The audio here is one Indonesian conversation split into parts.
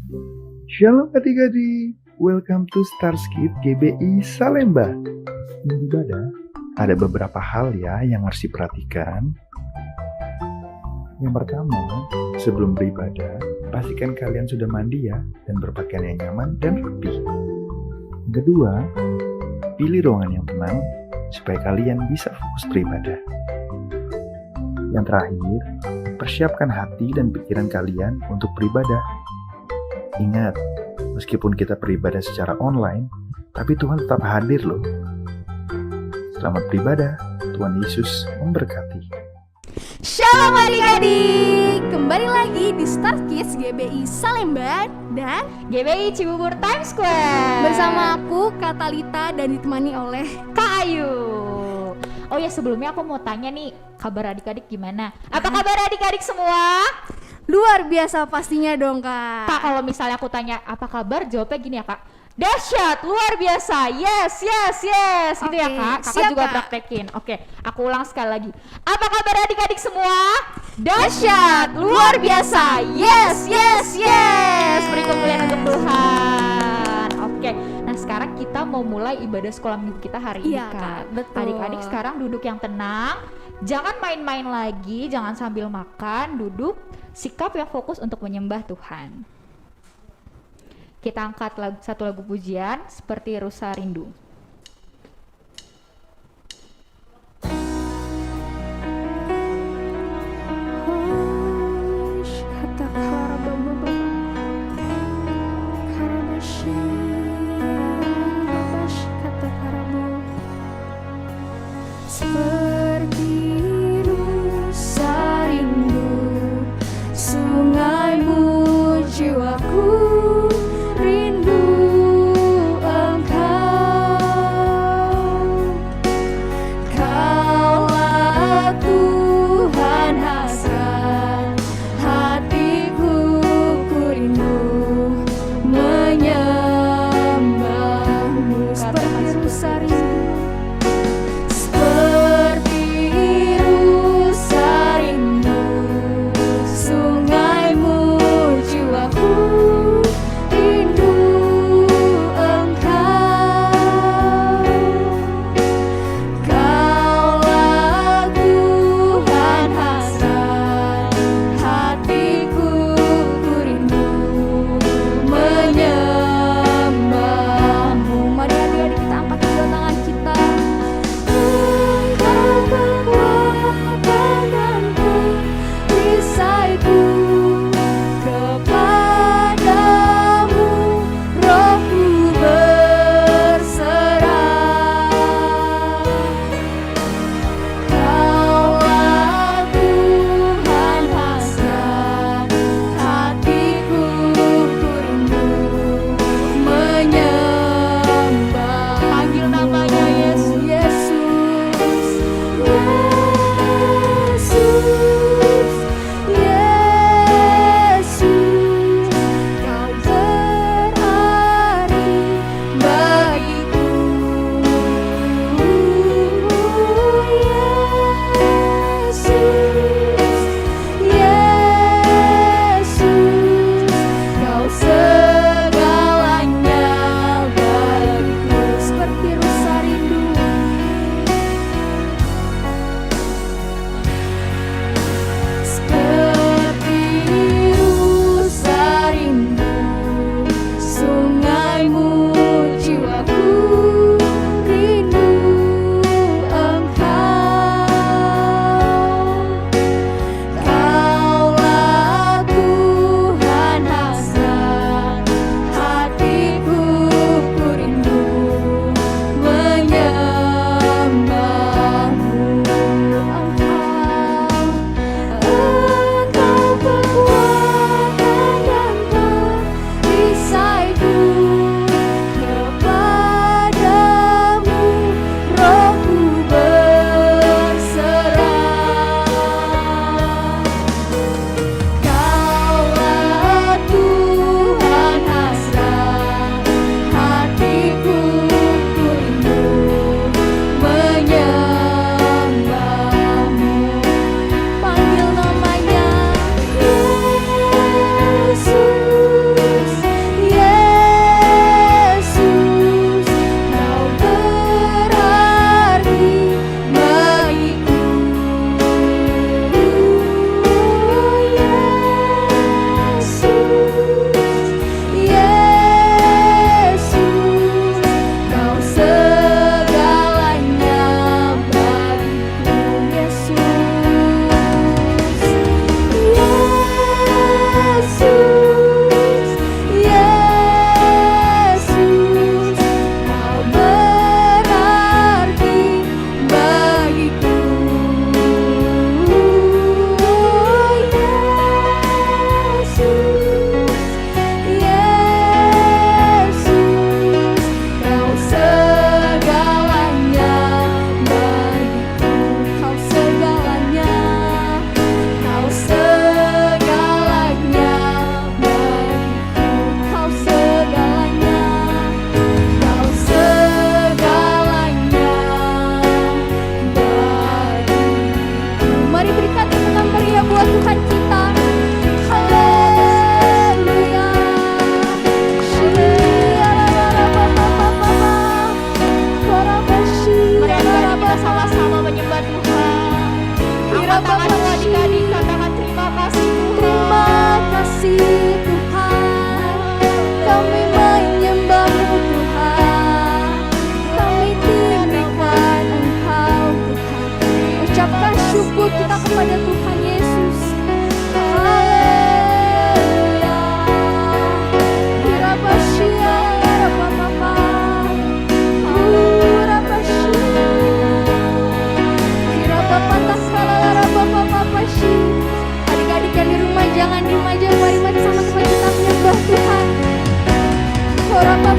Shalom adik-adik, welcome to Starskip GBI Salemba. Sebelum ibadah, ada beberapa hal ya yang harus diperhatikan. Yang pertama, sebelum beribadah, pastikan kalian sudah mandi ya dan berpakaian yang nyaman dan rapi. Yang kedua, pilih ruangan yang tenang supaya kalian bisa fokus beribadah. Yang terakhir, persiapkan hati dan pikiran kalian untuk beribadah. Ingat, meskipun kita beribadah secara online, tapi Tuhan tetap hadir loh. Selamat beribadah, Tuhan Yesus memberkati. Shalom adik-adik, kembali lagi di Star Kids GBI Salemba dan GBI Cibubur Times Square bersama aku Kak Talita dan ditemani oleh Kak Ayu. Oh ya, sebelumnya aku mau tanya nih, kabar adik-adik gimana? Apa kabar adik-adik semua? luar biasa pastinya dong Kak. Kak, kalau misalnya aku tanya apa kabar, jawabnya gini ya Kak, dahsyat, luar biasa, yes gitu ya Kak. Kakak siap, juga Kak. praktekin. Oke, aku ulang sekali lagi. Apa kabar adik-adik semua? Dahsyat, luar biasa, yes. Beri kemuliaan untuk Tuhan. Oke, nah sekarang kita mau mulai ibadah sekolah minggu kita hari ini Iya, Kak. Kak, betul. Adik-adik sekarang duduk yang tenang, jangan main-main lagi, jangan sambil makan, duduk, sikap yang fokus untuk menyembah Tuhan. Kita angkat satu lagu pujian seperti Rusa Rindu. Seperti rusa rindu, sungaimu jiwaku rindu engkau.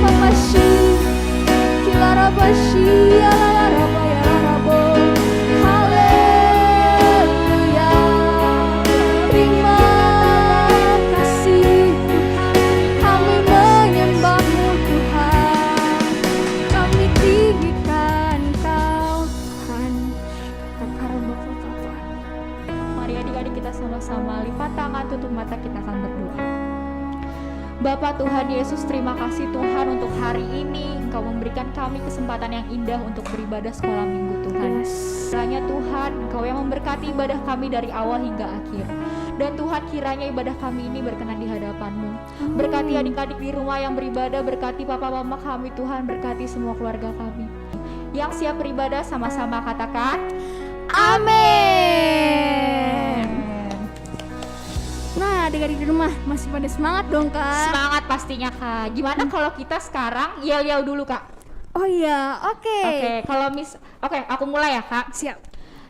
Mamashi Kilarabashi Yalaraba Yalarabo. Haleluya. Terima kasih Tuhan, kami menyembah-Mu Tuhan, kami tinggikan Engkau Tuhan. Mari adik-adik kita sama-sama lipat tangan, tutup mata, kita akan berdoa. Bapak Tuhan Yesus, terima kasih Tuhan untuk hari ini Engkau memberikan kami kesempatan yang indah untuk beribadah sekolah minggu Tuhan. Kiranya Tuhan Engkau yang memberkati ibadah kami dari awal hingga akhir. Dan Tuhan, kiranya ibadah kami ini berkenan di hadapan-Mu. Berkati adik-adik di rumah yang beribadah, berkati papa mama kami Tuhan, berkati semua keluarga kami. Yang siap beribadah sama-sama katakan Amin. Nah, adik-adik di rumah masih pada semangat dong, Kak? semangat pastinya Kak. Gimana kalau kita sekarang yel-yel dulu Kak? Oh iya, oke. Oke, aku mulai ya Kak. Siap.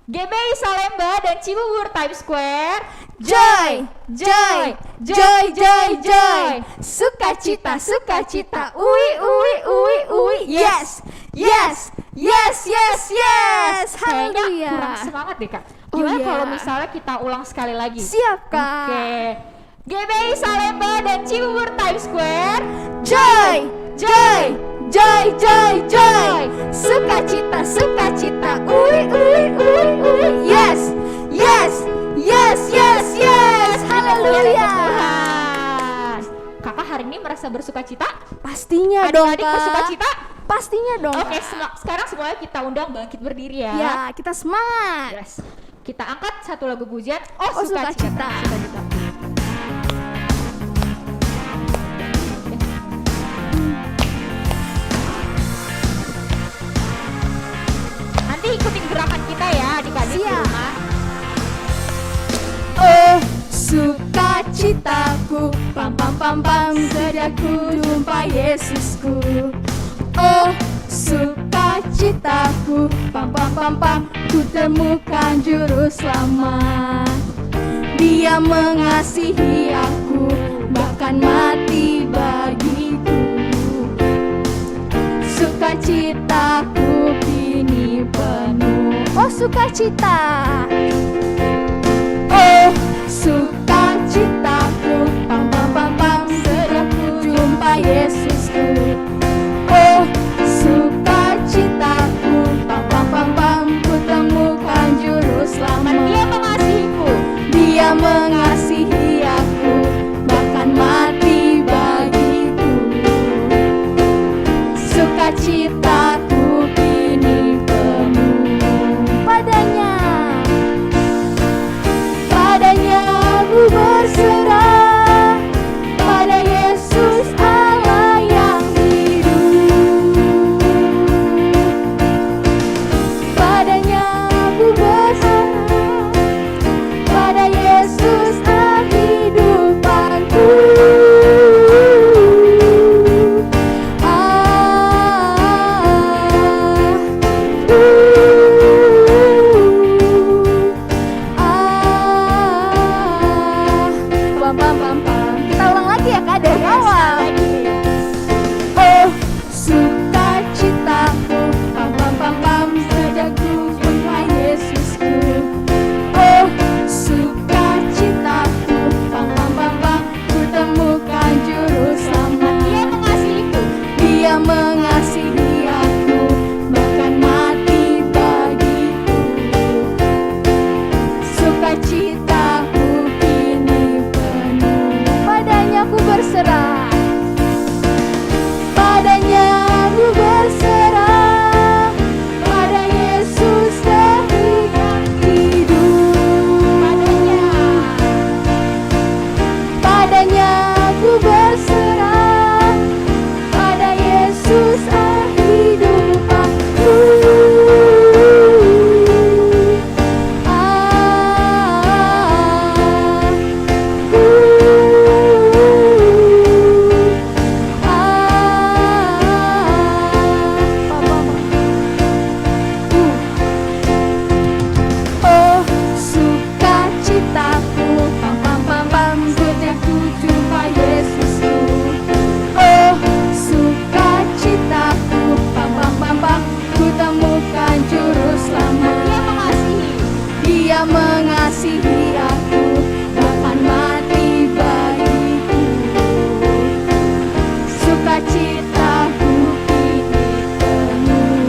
GBI Salemba dan Cibubur Times Square. Joy, joy, joy, joy, joy. Sukacita, sukacita. Ui, ui, ui, ui. Yes, yes, yes, yes, yes. Kayaknya Haleluya. kurang semangat deh Kak. Oh, Gimana iya. kalau misalnya kita ulang sekali lagi? Siap, Kak. Oke. GBI Salemba dan Cibubur Times Square. Joy, joy, joy, joy, joy. Sukacita, sukacita. Ui, ui, ui, ui. Yes, yes, yes, yes, yes. Haleluya. Tuhan. Kakak hari ini merasa bersuka cita? Pastinya dong, Adik-adik Kak. bersuka cita? Pastinya dong. Oke, Kak. sekarang semuanya kita undang bangkit berdiri ya. Ya, kita semangat. Yes. Kita angkat satu lagu pujian. Oh, sukacita. Sukacita. Nanti ikutin gerakan kita ya adik-adik di Siap. rumah. Oh, sukacitaku, pam pam pam pam, sejak ku jumpa Yesusku. Oh, sukacitaku, pam pam pam pam, ku temukan juru selamat. Dia mengasihi aku, bahkan mati bagiku. Sukacitaku kini penuh. Oh, sukacita. Oh, sukacitaku, pam pam pam pam, sejak ku jumpa Yesusku. Oh, sukacitaku, pam pam pam pam, ku temukan juru selamat. Dia mengasihiku. Dia mengasihi aku, bahkan mati bagiku. Sukacitaku kini penuh padanya. Padanya aku berserah, pada Yesus Allah yang hidup. Padanya aku berserah, pada Yesus kehidupanku. Pam pam pam pam. Kita ulang lagi ya Kak dari awal. Oh, sukacitaku, pam pam pam pam, sejak ku jumpa Yesusku. Oh, sukacitaku, pam pam pam pam, ku temukan juru selamat. Dia mengasihiku. Dia mengasihi aku, bahkan mati bagiku. Sukacitaku kini penuh, padanya ku berserah. Padanya aku berserah, pada Yesus yang hidup. Padanya aku berserah, pada Yesus kehidupanku. sukacitaku kini penuh.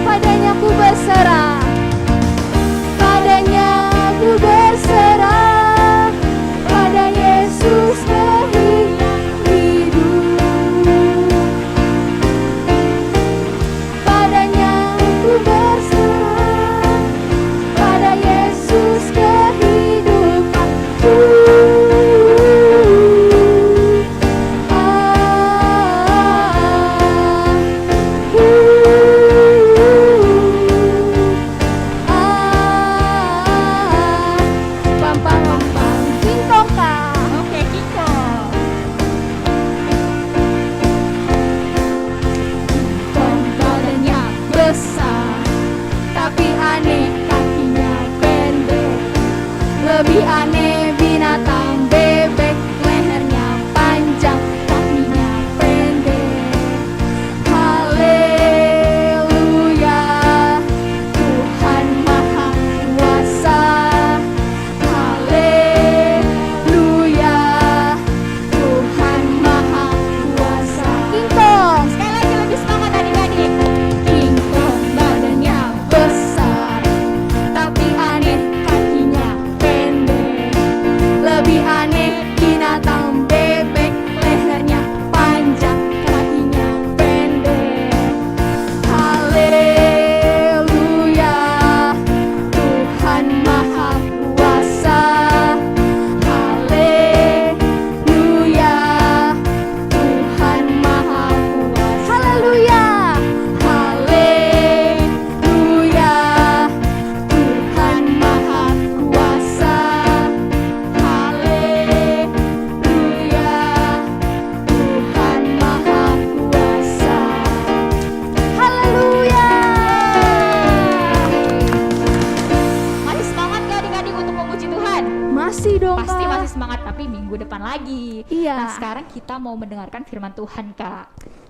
Padanya ku berserah, padanya ku berserah, pada Yesus kehilangan hidup. Padanya ku berserah, pada Yesus kehidupanku. Pam pam pam pam, kingkong kak. Oke, Kiko. Badannya besar, tapi aneh kakinya pendek. Lebih aneh binatang bebek, lehernya panjang, kakinya pendek. Haleluya, Tuhan Maha Kuasa. Haleluya, Tuhan Maha Kuasa. Kingkong. Sekali lagi lebih semangat adik-adik. Kingkong badannya besar, tapi aneh kakinya pendek. Lebih aneh binatang bebek, lehernya panjang, kakinya pendek. Haleluya, Tuhan Maha Kuasa. Haleluya, Tuhan Maha Kuasa. Haleluya, haleluya, Tuhan Maha Kuasa. Haleluya, Tuhan Maha Kuasa. Haleluya. Masih semangat gak adik-adik untuk memuji Tuhan? Masih dong, Pasti Kak. masih semangat, tapi minggu depan lagi. Iya. Nah, sekarang kita mau mendengarkan firman Tuhan, Kak.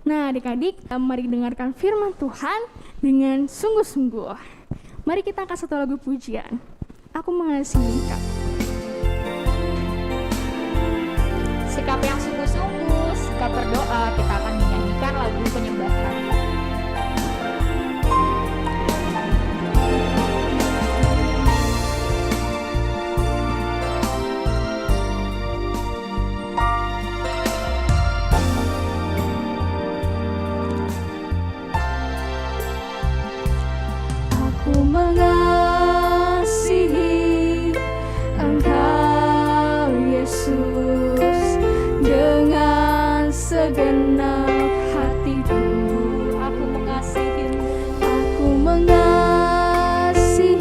Nah, adik-adik, mari dengarkan firman Tuhan dengan sungguh-sungguh. Mari kita angkat satu lagu pujian. Aku mengasihi Kak. Sikap yang sungguh-sungguh, sikap berdoa, kita akan menyanyikan lagu penyembahan. Aku mengasihi Engkau Yesus dengan segenap hatiku. Aku mengasihimu. Aku mengasihi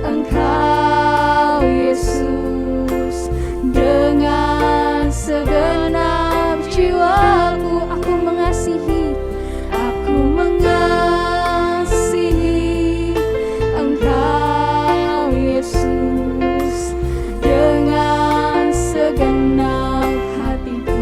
Engkau Yesus dengan segenap jiwaku. Aku mengasihi, aku mengasihi Engkau Yesus dengan segenap hatiku.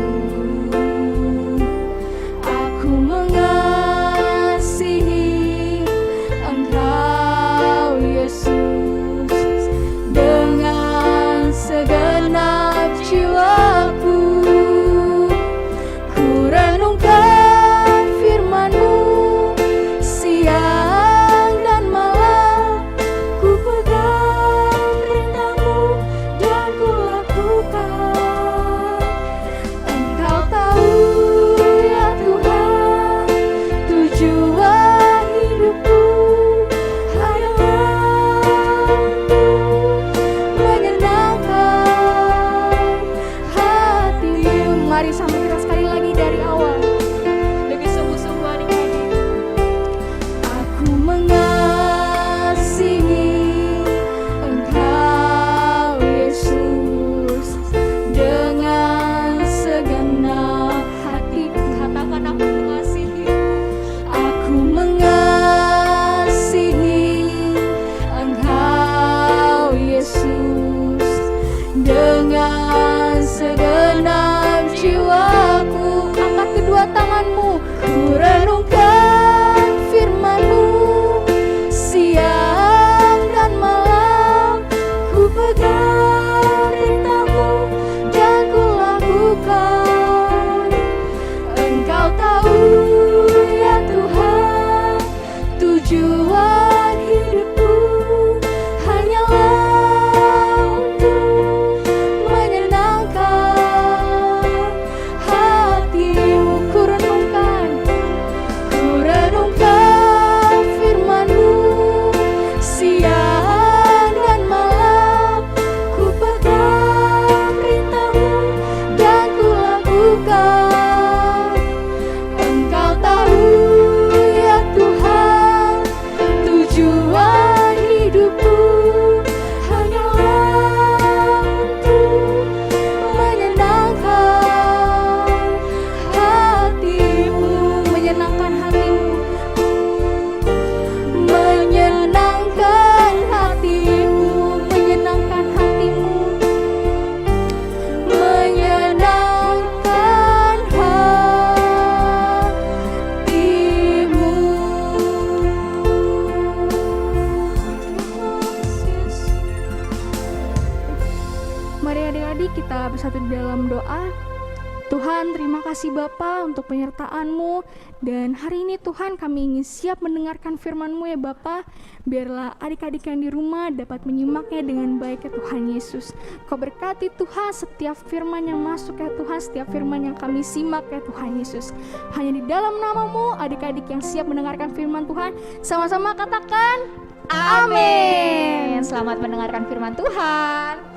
Tuhan, terima kasih Bapa untuk penyertaan-Mu. Dan hari ini Tuhan kami ingin siap mendengarkan firman-Mu ya Bapa. Biarlah adik-adik yang di rumah dapat menyimaknya dengan baik ya Tuhan Yesus. Kau berkati Tuhan setiap firman yang masuk ya Tuhan, setiap firman yang kami simak ya Tuhan Yesus. Hanya di dalam nama-Mu adik-adik yang siap mendengarkan firman Tuhan, sama-sama katakan amin. Selamat mendengarkan firman Tuhan.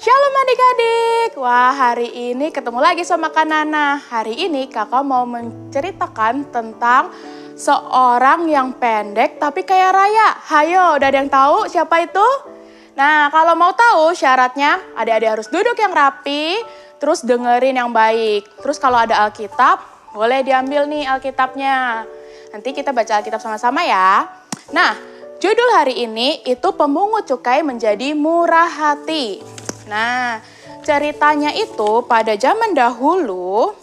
Shalom adik-adik, wah hari ini ketemu lagi sama Kak Nana. Hari ini kakak mau menceritakan tentang seorang yang pendek tapi kaya raya. Hayo, udah ada yang tahu siapa itu? Nah kalau mau tahu syaratnya, adik-adik harus duduk yang rapi, terus dengerin yang baik. Terus kalau ada Alkitab, boleh diambil nih Alkitabnya. Nanti kita baca Alkitab sama-sama ya. Nah, judul hari ini itu pemungut cukai menjadi murah hati. Nah, ceritanya itu pada zaman dahulu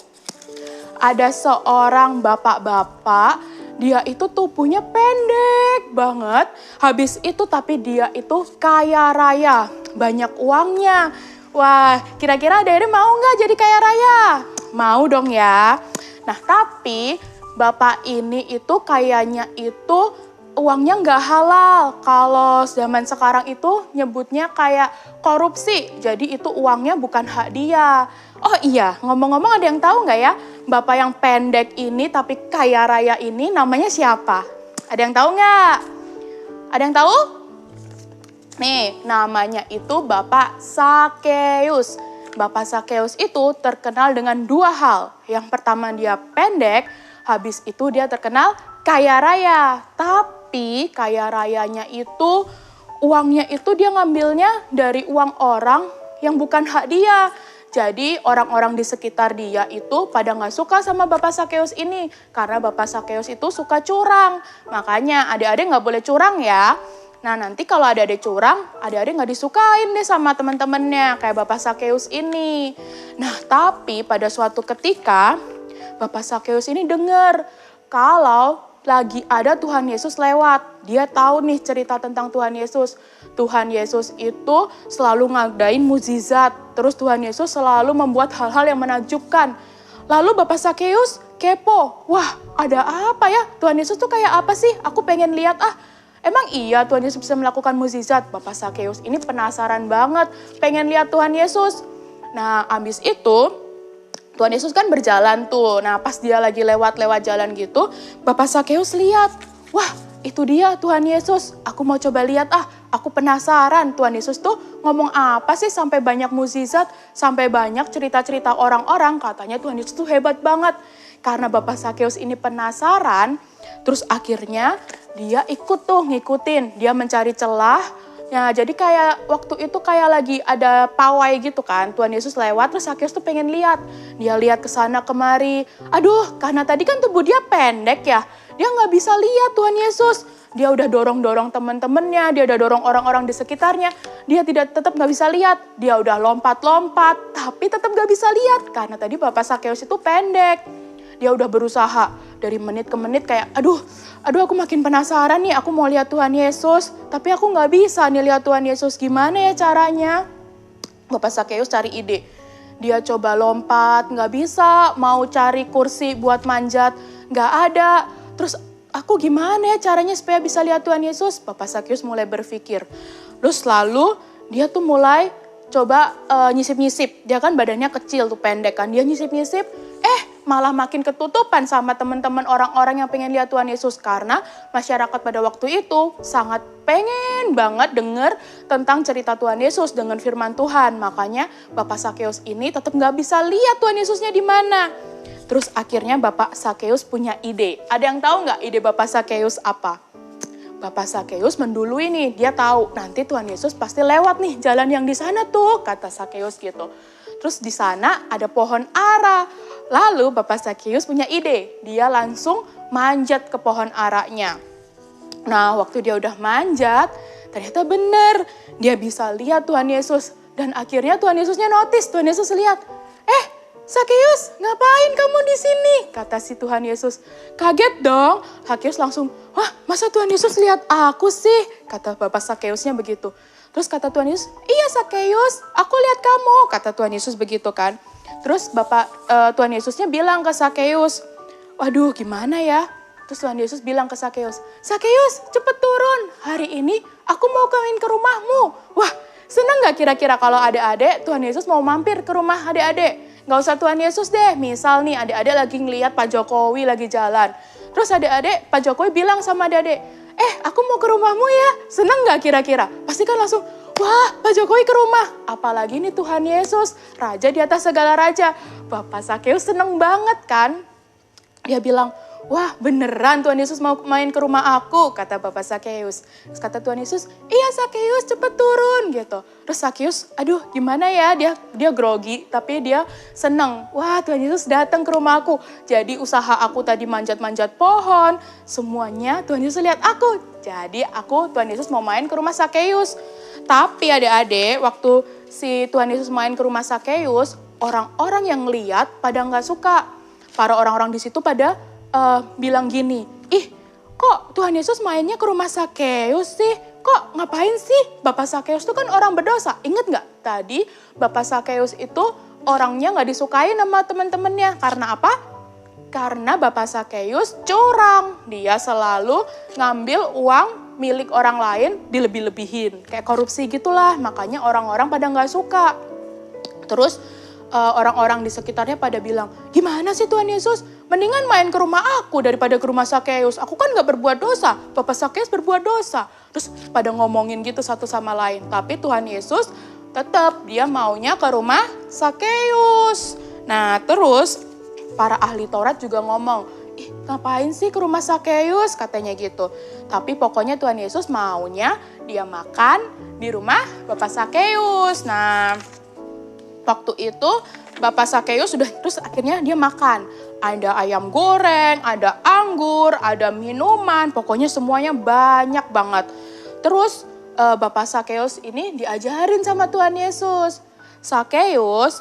ada seorang bapak-bapak, dia itu tubuhnya pendek banget. Habis itu tapi dia itu kaya raya, banyak uangnya. Wah, kira-kira adik-adik mau nggak jadi kaya raya? Mau dong ya. Nah, tapi bapak ini itu kayaknya itu uangnya nggak halal. Kalau zaman sekarang itu nyebutnya kayak korupsi. Jadi itu uangnya bukan hak dia. Oh iya, ngomong-ngomong ada yang tahu nggak ya? Bapak yang pendek ini tapi kaya raya ini namanya siapa? Ada yang tahu nggak? Ada yang tahu? Nih, namanya itu Bapak Sakeus. Bapak Sakeus itu terkenal dengan dua hal. Yang pertama dia pendek, habis itu dia terkenal kaya raya. Tapi kaya rayanya itu, uangnya itu dia ngambilnya dari uang orang yang bukan hak dia. Jadi orang-orang di sekitar dia itu pada gak suka sama Bapak Sakeus ini. Karena Bapak Sakeus itu suka curang. Makanya adik-adik gak boleh curang ya. Nah nanti kalau adik-adik curang, adik-adik gak disukain deh sama teman-temannya. Kayak Bapak Sakeus ini. Nah tapi pada suatu ketika, Bapak Sakeus ini dengar kalau lagi ada Tuhan Yesus lewat. Dia tahu nih cerita tentang Tuhan Yesus. Tuhan Yesus itu selalu ngadain mukjizat. Terus Tuhan Yesus selalu membuat hal-hal yang menakjubkan. Lalu Bapak Sakeus kepo. Wah, ada apa ya? Tuhan Yesus tuh kayak apa sih? Aku pengen lihat Emang iya Tuhan Yesus bisa melakukan mukjizat? Bapak Sakeus ini penasaran banget. Pengen lihat Tuhan Yesus. Nah, abis itu Tuhan Yesus kan berjalan tuh. Nah pas dia lagi lewat-lewat jalan gitu, Bapak Sakeus lihat. Wah itu dia Tuhan Yesus. Aku mau coba lihat aku penasaran. Tuhan Yesus tuh ngomong apa sih sampai banyak mukjizat, sampai banyak cerita-cerita orang-orang. Katanya Tuhan Yesus tuh hebat banget. Karena Bapak Sakeus ini penasaran, terus akhirnya dia ikut tuh ngikutin. Dia mencari celah. Ya, jadi kayak waktu itu kayak lagi ada pawai gitu kan. Tuhan Yesus lewat terus Sakeus tuh pengen lihat. Dia lihat ke sana kemari. Aduh, karena tadi kan tubuh dia pendek ya. Dia nggak bisa lihat Tuhan Yesus. Dia udah dorong-dorong teman-temannya, dia udah dorong orang-orang di sekitarnya. Dia tetap nggak bisa lihat. Dia udah lompat-lompat, tapi tetap nggak bisa lihat karena tadi Bapak Sakeus itu pendek. Dia udah berusaha dari menit ke menit kayak aduh aku makin penasaran nih, aku mau lihat Tuhan Yesus. Tapi aku gak bisa nih lihat Tuhan Yesus, gimana ya caranya? Bapak Sakeus cari ide. Dia coba lompat, gak bisa. Mau cari kursi buat manjat, gak ada. Terus aku gimana ya caranya supaya bisa lihat Tuhan Yesus? Bapak Sakeus mulai berpikir. Terus lalu dia tuh mulai coba nyisip-nyisip. Dia kan badannya kecil tuh, pendek kan. Dia nyisip-nyisip, malah makin ketutupan sama teman-teman orang-orang yang pengen lihat Tuhan Yesus. Karena masyarakat pada waktu itu sangat pengen banget dengar tentang cerita Tuhan Yesus dengan firman Tuhan. Makanya Bapak Sakeus ini tetap gak bisa lihat Tuhan Yesusnya di mana. Terus akhirnya Bapak Sakeus punya ide. Ada yang tahu gak ide Bapak Sakeus apa? Bapak Sakeus mendului nih, dia tahu nanti Tuhan Yesus pasti lewat nih jalan yang di sana tuh, kata Sakeus gitu. Terus di sana ada pohon ara. Lalu Bapak Sakeus punya ide, dia langsung manjat ke pohon aranya. Nah waktu dia udah manjat, ternyata benar dia bisa lihat Tuhan Yesus. Dan akhirnya Tuhan Yesusnya notice, Tuhan Yesus lihat, Sakeus, ngapain kamu di sini? Kata si Tuhan Yesus. Kaget dong. Sakeus langsung, wah masa Tuhan Yesus lihat aku sih? Kata Bapak Sakeusnya begitu. Terus kata Tuhan Yesus, iya Sakeus, aku lihat kamu, kata Tuhan Yesus begitu kan. Terus Tuhan Yesusnya bilang ke Sakeus, waduh gimana ya? Terus Tuhan Yesus bilang ke Sakeus, Sakeus cepet turun, hari ini aku mau main ke rumahmu. Wah seneng gak kira-kira kalau adik-adik Tuhan Yesus mau mampir ke rumah adik-adik? Gak usah Tuhan Yesus deh, misal nih adik-adik lagi ngeliat Pak Jokowi lagi jalan. Terus adik-adik Pak Jokowi bilang sama adik-adik, aku mau ke rumahmu ya, seneng gak kira-kira? Pasti kan langsung, wah Pak Jokowi ke rumah. Apalagi nih Tuhan Yesus, Raja di atas segala raja. Bapak Sakeus seneng banget kan. Dia bilang, wah beneran Tuhan Yesus mau main ke rumah aku, kata Bapak Sakeus. Terus kata Tuhan Yesus, iya Sakeus cepet turun gitu. Terus Sakeus, aduh gimana ya, dia grogi tapi dia seneng. Wah Tuhan Yesus datang ke rumah aku. Jadi usaha aku tadi manjat-manjat pohon, semuanya Tuhan Yesus lihat aku. Jadi Tuhan Yesus mau main ke rumah Sakeus. Tapi adik-adik, waktu si Tuhan Yesus main ke rumah Sakeus, orang-orang yang lihat pada nggak suka. Para orang-orang di situ pada bilang gini, ih kok Tuhan Yesus mainnya ke rumah Sakeus sih? Kok ngapain sih? Bapak Sakeus itu kan orang berdosa. Ingat nggak? Tadi Bapak Sakeus itu orangnya nggak disukai sama teman-temannya. Karena apa? Karena Bapak Sakeus curang. Dia selalu ngambil uang milik orang lain dilebih-lebihin. Kayak korupsi gitulah. Makanya orang-orang pada nggak suka. Terus orang-orang di sekitarnya pada bilang, gimana sih Tuhan Yesus? Mendingan main ke rumah aku daripada ke rumah Sakeus. Aku kan gak berbuat dosa, Bapak Sakeus berbuat dosa. Terus pada ngomongin gitu satu sama lain. Tapi Tuhan Yesus tetap dia maunya ke rumah Sakeus. Nah terus para ahli Taurat juga ngomong, ih ngapain sih ke rumah Sakeus katanya gitu. Tapi pokoknya Tuhan Yesus maunya dia makan di rumah Bapak Sakeus. Nah waktu itu Bapak Sakeus sudah terus akhirnya dia makan. Ada ayam goreng, ada anggur, ada minuman, pokoknya semuanya banyak banget. Terus Bapak Sakeus ini diajarin sama Tuhan Yesus. Sakeus,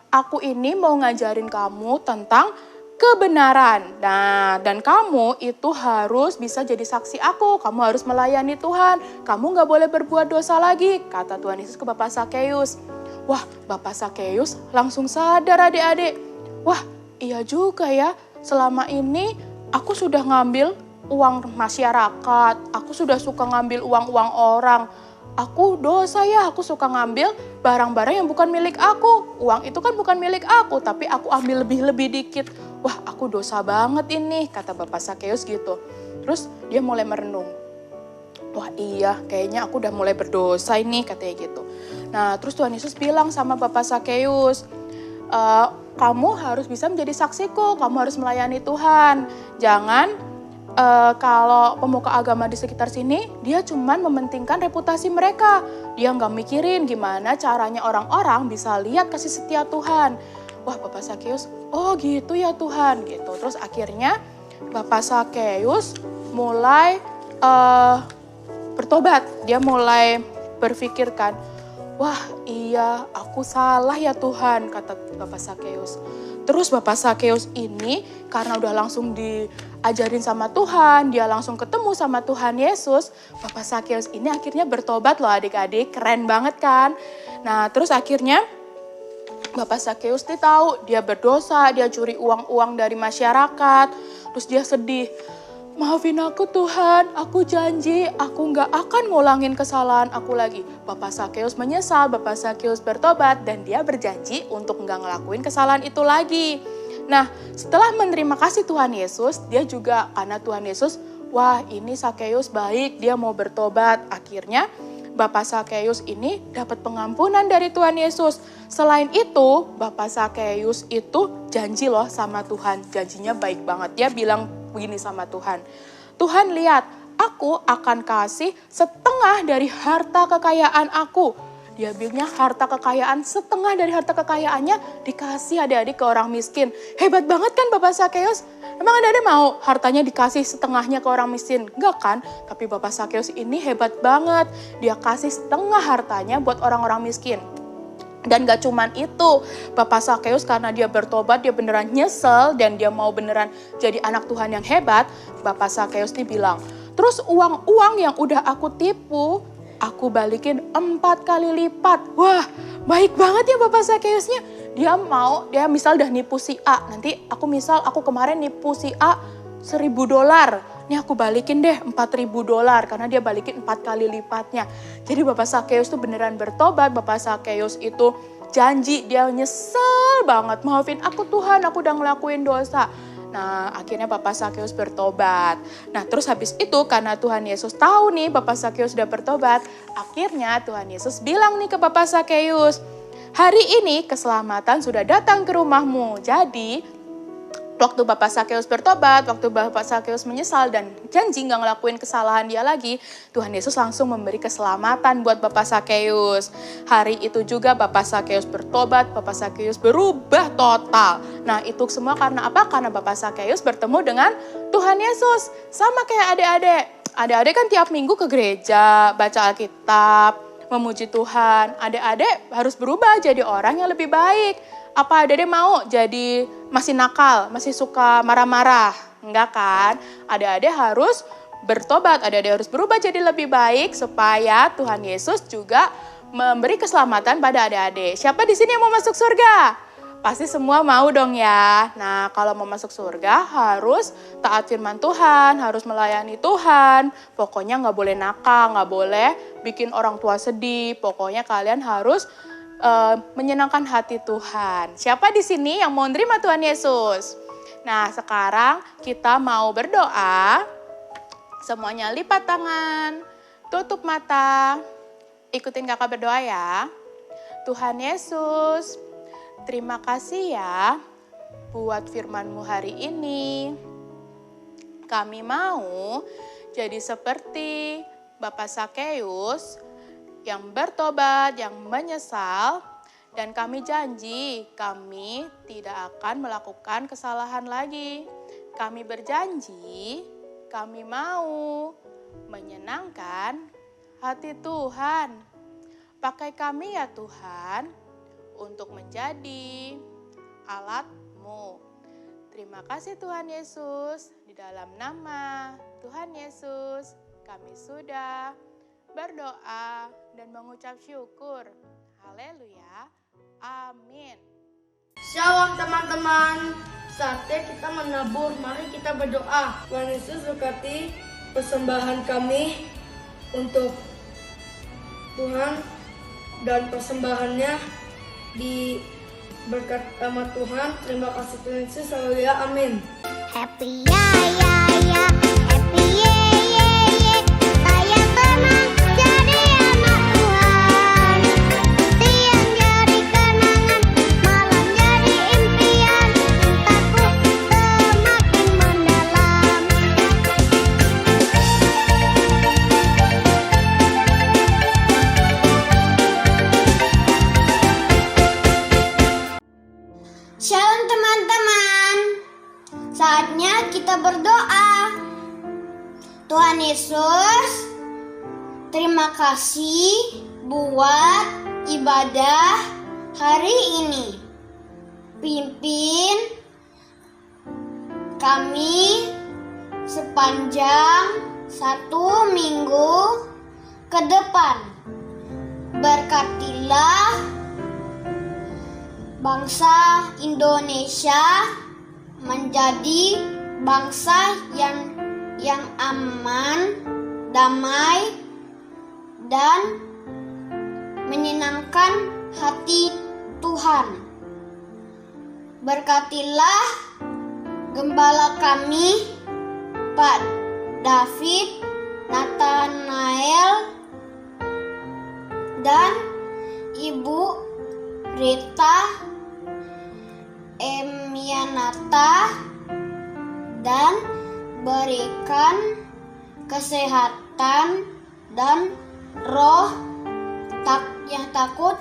aku ini mau ngajarin kamu tentang kebenaran. Nah, dan kamu itu harus bisa jadi saksi aku. Kamu harus melayani Tuhan. Kamu gak boleh berbuat dosa lagi, kata Tuhan Yesus ke Bapak Sakeus. Wah, Bapak Sakeus langsung sadar adik-adik. Wah, iya juga ya. Selama ini aku sudah ngambil uang masyarakat. Aku sudah suka ngambil uang-uang orang. Aku dosa ya, aku suka ngambil barang-barang yang bukan milik aku. Uang itu kan bukan milik aku, tapi aku ambil lebih-lebih dikit. Wah, aku dosa banget ini, kata Bapak Sakeus gitu. Terus dia mulai merenung. Wah iya, kayaknya aku udah mulai berdosa ini, katanya gitu. Nah, terus Tuhan Yesus bilang sama Bapak Sakeus, kamu harus bisa menjadi saksiku, kamu harus melayani Tuhan. Jangan kalau pemuka agama di sekitar sini, dia cuman mementingkan reputasi mereka. Dia nggak mikirin gimana caranya orang-orang bisa lihat kasih setia Tuhan. Wah, Bapak Sakeus, oh gitu ya Tuhan, gitu. Terus akhirnya Bapak Sakeus mulai bertobat. Dia mulai berpikirkan, wah iya aku salah ya Tuhan, kata Bapak Sakeus. Terus Bapak Sakeus ini karena udah langsung diajarin sama Tuhan, dia langsung ketemu sama Tuhan Yesus. Bapak Sakeus ini akhirnya bertobat loh adik-adik, keren banget kan. Nah terus akhirnya Bapak Sakeus nih tahu dia berdosa, dia curi uang-uang dari masyarakat. Terus dia sedih. Maafin aku Tuhan, aku janji aku gak akan ngulangin kesalahan aku lagi. Bapak Sakeus menyesal, Bapak Sakeus bertobat dan dia berjanji untuk gak ngelakuin kesalahan itu lagi. Nah setelah menerima kasih Tuhan Yesus, dia juga karena Tuhan Yesus, wah ini Sakeus baik, dia mau bertobat. Akhirnya Bapak Sakeus ini dapat pengampunan dari Tuhan Yesus. Selain itu, Bapak Sakeus itu janji loh sama Tuhan, janjinya baik banget. Dia bilang begini sama Tuhan, Tuhan lihat, aku akan kasih setengah dari harta kekayaan aku. Dia bilangnya harta kekayaan, setengah dari harta kekayaannya dikasih adik-adik ke orang miskin. Hebat banget kan Bapak Sakeus? Emang ada mau hartanya dikasih setengahnya ke orang miskin? Enggak kan? Tapi Bapak Sakeus ini hebat banget. Dia kasih setengah hartanya buat orang-orang miskin. Dan gak cuman itu, Bapak Sakeus karena dia bertobat, dia beneran nyesel dan dia mau beneran jadi anak Tuhan yang hebat. Bapak Sakeus nih bilang, terus uang-uang yang udah aku tipu, aku balikin 4 kali lipat. Wah, baik banget ya Bapak Sakeusnya. Dia misal udah nipu si A. Nanti aku kemarin nipu si A $1.000. Nih aku balikin deh $4.000 karena dia balikin 4 kali lipatnya. Jadi Bapak Sakeus tuh beneran bertobat. Bapak Sakeus itu janji, dia nyesel banget. Maafin aku Tuhan, aku udah ngelakuin dosa. Nah akhirnya Bapak Sakeus bertobat. Nah terus habis itu karena Tuhan Yesus tahu nih Bapak Sakeus udah bertobat. Akhirnya Tuhan Yesus bilang nih ke Bapak Sakeus, hari ini keselamatan sudah datang ke rumahmu. Jadi waktu Bapak Sakeus bertobat, waktu Bapak Sakeus menyesal dan janji gak ngelakuin kesalahan dia lagi, Tuhan Yesus langsung memberi keselamatan buat Bapak Sakeus. Hari itu juga Bapak Sakeus bertobat, Bapak Sakeus berubah total. Nah itu semua karena apa? Karena Bapak Sakeus bertemu dengan Tuhan Yesus. Sama kayak adik-adik. Adik-adik kan tiap minggu ke gereja, baca Alkitab, memuji Tuhan. Adik-adik harus berubah jadi orang yang lebih baik. Apa adik-adik mau jadi masih nakal, masih suka marah-marah? Enggak kan? Adik-adik harus bertobat, adik-adik harus berubah jadi lebih baik supaya Tuhan Yesus juga memberi keselamatan pada adik-adik. Siapa di sini yang mau masuk surga? Pasti semua mau dong ya. Nah kalau mau masuk surga harus taat firman Tuhan, harus melayani Tuhan. Pokoknya nggak boleh nakal, nggak boleh bikin orang tua sedih. Pokoknya kalian harus menyenangkan hati Tuhan. Siapa di sini yang mau menerima Tuhan Yesus? Nah, sekarang kita mau berdoa. Semuanya lipat tangan, tutup mata. Ikutin kakak berdoa ya. Tuhan Yesus, terima kasih ya buat firman-Mu hari ini. Kami mau jadi seperti Bapak Sakeus yang bertobat, yang menyesal, dan kami janji kami tidak akan melakukan kesalahan lagi. Kami berjanji, kami mau menyenangkan hati Tuhan. Pakai kami ya Tuhan, untuk menjadi alat-Mu. Terima kasih Tuhan Yesus, di dalam nama Tuhan Yesus kami sudah berdoa dan mengucap syukur. Haleluya. Amin. Shalom teman-teman. Saatnya kita menabur. Mari kita berdoa. Tuhan Yesus berkati persembahan kami untuk Tuhan dan persembahannya diberkat sama Tuhan. Terima kasih Tuhan Yesus. Haleluya. Amin. Happy ya ya ya, happy ye ye ye. Saya tenang jadi anak Tuhan. Siang jadi kenangan, malam jadi impian. Cintaku semakin mendalam. Shalom teman-teman. Saatnya kita berdoa. Tuhan Yesus, terima kasih buat ibadah hari ini. Pimpin kami sepanjang 1 minggu ke depan. Berkatilah bangsa Indonesia menjadi bangsa yang aman, damai, dan menyenangkan hati Tuhan. Berkatilah gembala kami, Pak David, Nathanael, dan Ibu Rita Emianata, dan berikan kesehatan dan roh yang takut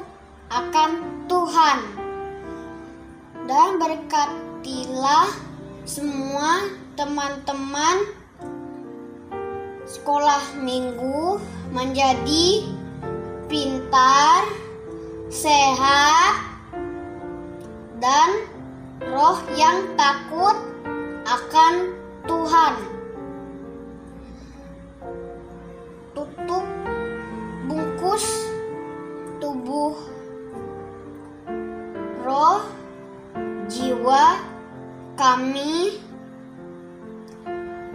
akan Tuhan. Dan berkatilah semua teman-teman sekolah minggu menjadi pintar, sehat, dan roh yang takut akan Tuhan. Tutup jiwa kami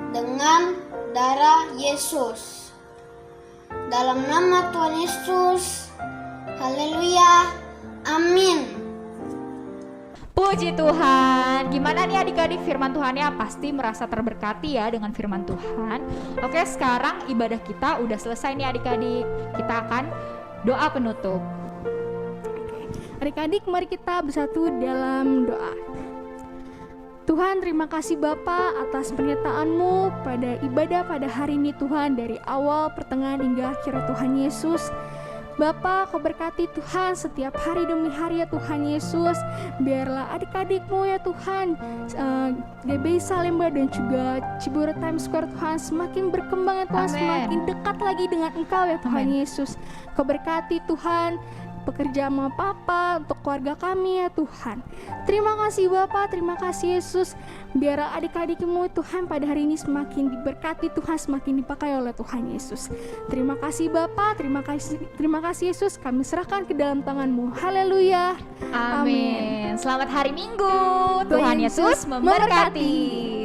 dengan darah Yesus. Dalam nama Tuhan Yesus. Haleluya. Amin. Puji Tuhan. Gimana nih adik-adik, firman Tuhannya pasti merasa terberkati ya dengan firman Tuhan. Oke, sekarang ibadah kita udah selesai nih adik-adik. Kita akan doa penutup. Adik-adik, mari kita bersatu dalam doa. Tuhan, terima kasih Bapa atas pernyataan-Mu pada ibadah pada hari ini Tuhan, dari awal, pertengahan hingga akhir Tuhan Yesus. Bapa, Kau berkati Tuhan setiap hari demi hari ya Tuhan Yesus. Biarlah adik-adik-Mu ya Tuhan, GBI Salemba dan juga Cibura Times Square Tuhan semakin berkembang ya Tuhan, Amen. semakin dekat lagi dengan Engkau ya Tuhan Amen. Yesus. Kau berkati Tuhan pekerjaan Mama Papa, untuk keluarga kami ya Tuhan. Terima kasih Bapa, terima kasih Yesus. Biar adik-adik-Mu Tuhan pada hari ini semakin diberkati Tuhan, semakin dipakai oleh Tuhan Yesus. Terima kasih Bapa, terima kasih Yesus. Kami serahkan ke dalam tangan-Mu. Haleluya. Amin. Selamat hari Minggu. Tuhan Yesus memberkati.